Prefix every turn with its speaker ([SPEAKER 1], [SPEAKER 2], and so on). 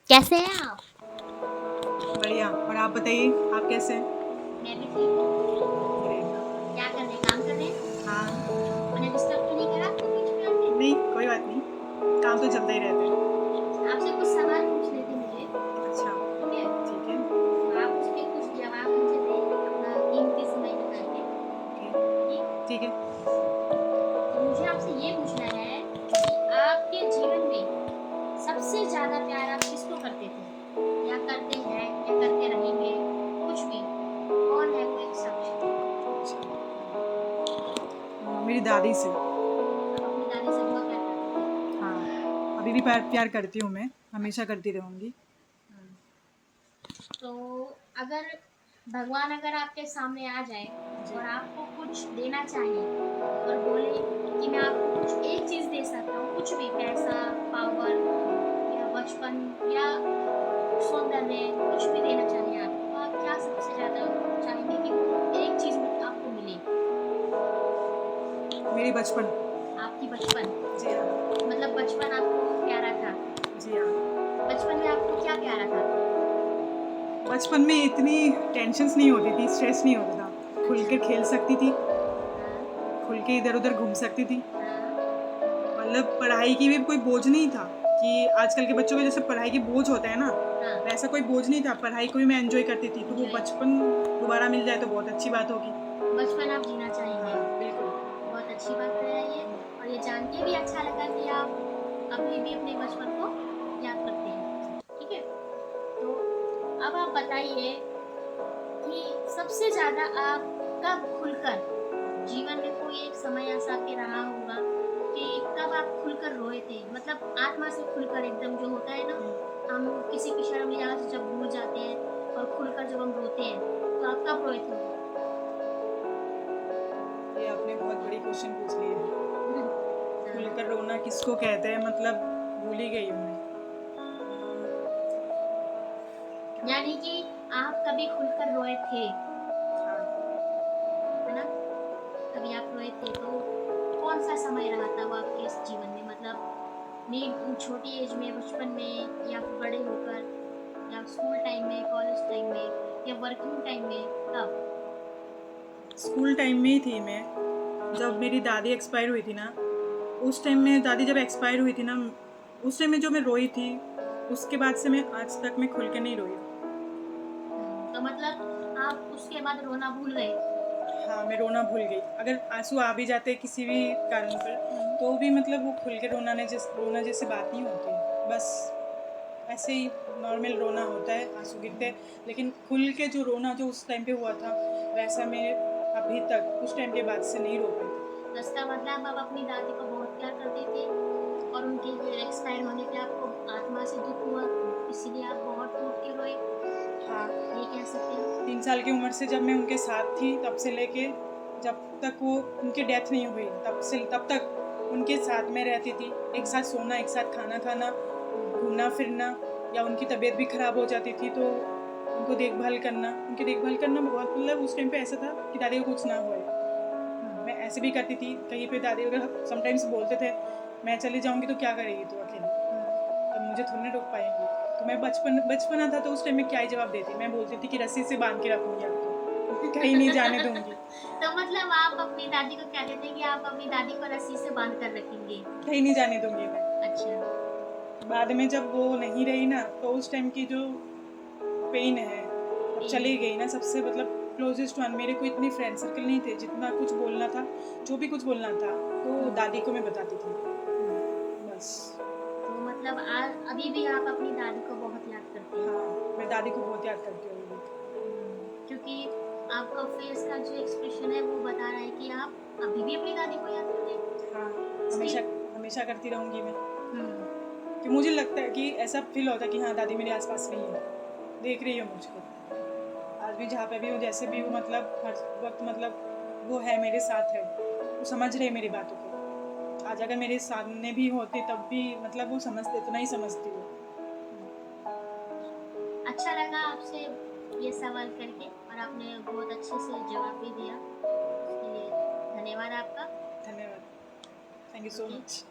[SPEAKER 1] कैसे हैं आप?
[SPEAKER 2] बढ़िया। और आप बताइए, आप कैसे हैं?
[SPEAKER 1] मैं भी ठीक हूँ।
[SPEAKER 2] ग्रेट।
[SPEAKER 1] क्या कर रहे हैं? काम कर रहे हैं?
[SPEAKER 2] हाँ।
[SPEAKER 1] मैंने डिस्टर्ब तो नहीं करा आपको बीच में आके?
[SPEAKER 2] नहीं, कोई बात नहीं। काम तो चलता ही रहता है।
[SPEAKER 1] आपसे कुछ सवाल पूछने थे मुझे,
[SPEAKER 2] अच्छा,
[SPEAKER 1] ठीक है?
[SPEAKER 2] ठीक है।
[SPEAKER 1] तो आप उसके कुछ जवाब मुझे दें, अपना कीमती समय निकाल के,
[SPEAKER 2] ओके,
[SPEAKER 1] ठीक?
[SPEAKER 2] ठीक है।
[SPEAKER 1] तो मुझे आपसे ये पूछना है कि आपके जीवन में सबसे ज़्यादा प्यार आप किसको करते थे? या करते हैं या करते रहेंगे? कुछ भी। कौन है वो एक शख्स?
[SPEAKER 2] अच्छा। मेरी दादी से।
[SPEAKER 1] आप अपनी दादी से बहुत प्यार करते थे।
[SPEAKER 2] हाँ, अभी भी प्यार प्यार करती हूँ मैं, हमेशा
[SPEAKER 1] अच्छा।
[SPEAKER 2] करती रहूँगी।
[SPEAKER 1] हाँ। तो अगर भगवान अगर आपके सामने आ जाए
[SPEAKER 2] जी।
[SPEAKER 1] और आपको कुछ देना चाहे और बोले कि मैं आपको कुछ एक चीज़ दे सकता हूँ, कुछ भी पैसा, पावर या बचपन या सौंदर्य, कुछ भी देना चाहें आप, तो आप क्या सबसे ज़्यादा चाहेंगे कि वो एक चीज़ में आपको मिले?
[SPEAKER 2] मेरी बचपन।
[SPEAKER 1] आपकी बचपन,
[SPEAKER 2] जी हाँ,
[SPEAKER 1] मतलब बचपन आपको प्यारा था।
[SPEAKER 2] जी हाँ।
[SPEAKER 1] बचपन में आपको क्या प्यारा था?
[SPEAKER 2] बचपन में इतनी टेंशन्स नहीं होती थी, स्ट्रेस नहीं होता था। खुल
[SPEAKER 1] अच्छा।
[SPEAKER 2] के खेल सकती थी,
[SPEAKER 1] हाँ,
[SPEAKER 2] खुल के इधर-उधर घूम सकती थी।
[SPEAKER 1] हाँ,
[SPEAKER 2] मतलब पढ़ाई की भी कोई बोझ नहीं था कि आजकल के बच्चों को जैसे पढ़ाई की बोझ होता है ना,
[SPEAKER 1] हाँ,
[SPEAKER 2] वैसा कोई बोझ नहीं था। पढ़ाई को भी मैं एन्जॉय करती थी, तो वो
[SPEAKER 1] एन्जॉय
[SPEAKER 2] बचपन दोबारा मिल जाए तो बहुत अच्छी बात होगी।
[SPEAKER 1] बचपन आप जीना चाहेंगे।
[SPEAKER 2] हाँ, बिल्कुल।
[SPEAKER 1] बहुत अच्छी बात है ये और ये जान के भी अच्छा लगा कि आप अभी भी अपने बचपन को याद करते हैं। ठीक है? तो अब आप बताइए कि सबसे ज़्यादा आप कब खुलकर जीवन में कोई एक समय ऐसा आपके रहा होगा कि कब आप खुलकर रोए थे? मतलब आत्मा से खुलकर एकदम जो होता है ना,
[SPEAKER 2] हुँ,
[SPEAKER 1] हम किसी की शर्म लिहाज़ से जब भूल जाते हैं और खुलकर जब हम रोते हैं, तो आप कब रोए थे?
[SPEAKER 2] ये आपने बहुत बड़ी क्वेश्चन पूछ ली है।
[SPEAKER 1] हाँ,
[SPEAKER 2] खुलकर रोना किसको कहते हैं, मतलब भूल ही गई हूँ मैं।
[SPEAKER 1] यानी कि आप कभी खुलकर रोए थे,
[SPEAKER 2] हाँ,
[SPEAKER 1] है ना? कभी आप रोए थे तो कौन-सा समय रहा था वो आपके इस जीवन में? मतलब छोटी एज में, बचपन में या फिर बड़े होकर या स्कूल टाइम में, कॉलेज टाइम में या वर्किंग टाइम में, कब?
[SPEAKER 2] स्कूल टाइम में ही थी मैं, जब मेरी दादी एक्सपायर हुई थी ना, उस टाइम में दादी जब एक्सपायर हुई थी ना, उस टाइम में जो मैं रोई थी, उसके बाद से मैं आज तक मैं खुल के नहीं रोई।
[SPEAKER 1] तो मतलब आप उसके बाद रोना भूल गए?
[SPEAKER 2] हाँ, मैं रोना भूल गई। अगर आँसू आ भी जाते हैं किसी भी कारण पर,
[SPEAKER 1] हुँ,
[SPEAKER 2] तो भी मतलब वो खुल के रोना जैसी बात नहीं होती। बस ऐसे ही नॉर्मल रोना होता है, आँसू गिरते हैं, लेकिन खुल के जो रोना जो उस टाइम पे हुआ था, वैसा मैं अभी तक उस टाइम के बाद से नहीं रो पाई।
[SPEAKER 1] तो इसका मतलब आप अपनी दादी को बहुत प्यार करते थे और उनके एक्सपायर होने पे आपको आत्मा से दुःख हुआ, इसीलिए आप बहुत टूट के रोए,
[SPEAKER 2] हाँ,
[SPEAKER 1] ये कह सकते हैं हम?
[SPEAKER 2] 3 साल की उम्र से जब मैं उनके साथ थी, तब से लेके जब तक वो उनकी डेथ नहीं हुई, तब तक उनके साथ में रहती थी। एक साथ सोना, एक साथ खाना खाना,
[SPEAKER 1] हुँ,
[SPEAKER 2] घूमना-फिरना, या उनकी तबीयत भी खराब हो जाती थी तो उनकी देखभाल करना बहुत, मतलब उस टाइम पे ऐसा था कि दादी को कुछ ना होए।
[SPEAKER 1] हुँ,
[SPEAKER 2] मैं ऐसे भी करती थी, कहीं पे दादी अगर समटाइम्स बोलते थे, "मैं चली जाऊँगी तो क्या करेगी तू अकेली?
[SPEAKER 1] हुँ।
[SPEAKER 2] तब मुझे थोड़ी ना रोक पाएँगी।" तो मैं बचपना था तो उस टाइम में क्या ही जवाब देती। मैं बोलती थी कि रस्सी से बाँध के रखूँगी आपको, कहीं नहीं जाने दूँगी,
[SPEAKER 1] तो मतलब आप अपनी दादी को क्या कहते हैं कि आप अपनी दादी को रस्सी से बाँध कर रखेंगे?
[SPEAKER 2] कहीं नहीं जाने दूँगी मैं।
[SPEAKER 1] अच्छा।
[SPEAKER 2] बाद में जब वो नहीं रही ना, तो उस टाइम की जो पेन है, अब
[SPEAKER 1] पेन
[SPEAKER 2] चली
[SPEAKER 1] है।
[SPEAKER 2] गई ना, सबसे मतलब क्लोज़ेस्ट वन, मेरे कोई इतनी फ्रेंड सर्कल नहीं थे, जितना कुछ बोलना था, जो भी कुछ बोलना था, तो
[SPEAKER 1] हुँ,
[SPEAKER 2] दादी को मैं बताती थी,
[SPEAKER 1] हुँ।
[SPEAKER 2] बस।
[SPEAKER 1] तो मतलब अभी भी आप अपनी दादी को बहुत याद करते हैं।
[SPEAKER 2] हाँ, मैं दादी को बहुत याद करती हूँ अभी भी।
[SPEAKER 1] क्योंकि आपका फेस का जो एक्सप्रेशन है वो बता रहा है कि आप अभी भी अपनी दादी को याद कर रहे हैं।
[SPEAKER 2] हाँ,
[SPEAKER 1] सही
[SPEAKER 2] हमेशा हमेशा करती रहूँगी मैं,
[SPEAKER 1] हुँ,
[SPEAKER 2] कि मुझे लगता है कि ऐसा फ़ील होता है कि हाँ, दादी मेरे आस-पास नहीं है, देख रही है मुझको। आज भी जहाँ पे भी हूँ, जैसे भी हूँ, मतलब हर वक़्त मतलब वो है, मेरे साथ है, वो समझ रही है मेरी बातों को। आज अगर मेरे सामने भी होती तब भी मतलब वो समझते, इतना ही समझती वो।
[SPEAKER 1] हुँ। अच्छा लगा आपसे ये सवाल करके और आपने बहुत अच्छे से जवाब भी दिया। उसके लिए धन्यवाद आपका।
[SPEAKER 2] धन्यवाद। Thank you so
[SPEAKER 1] okay.
[SPEAKER 2] Much.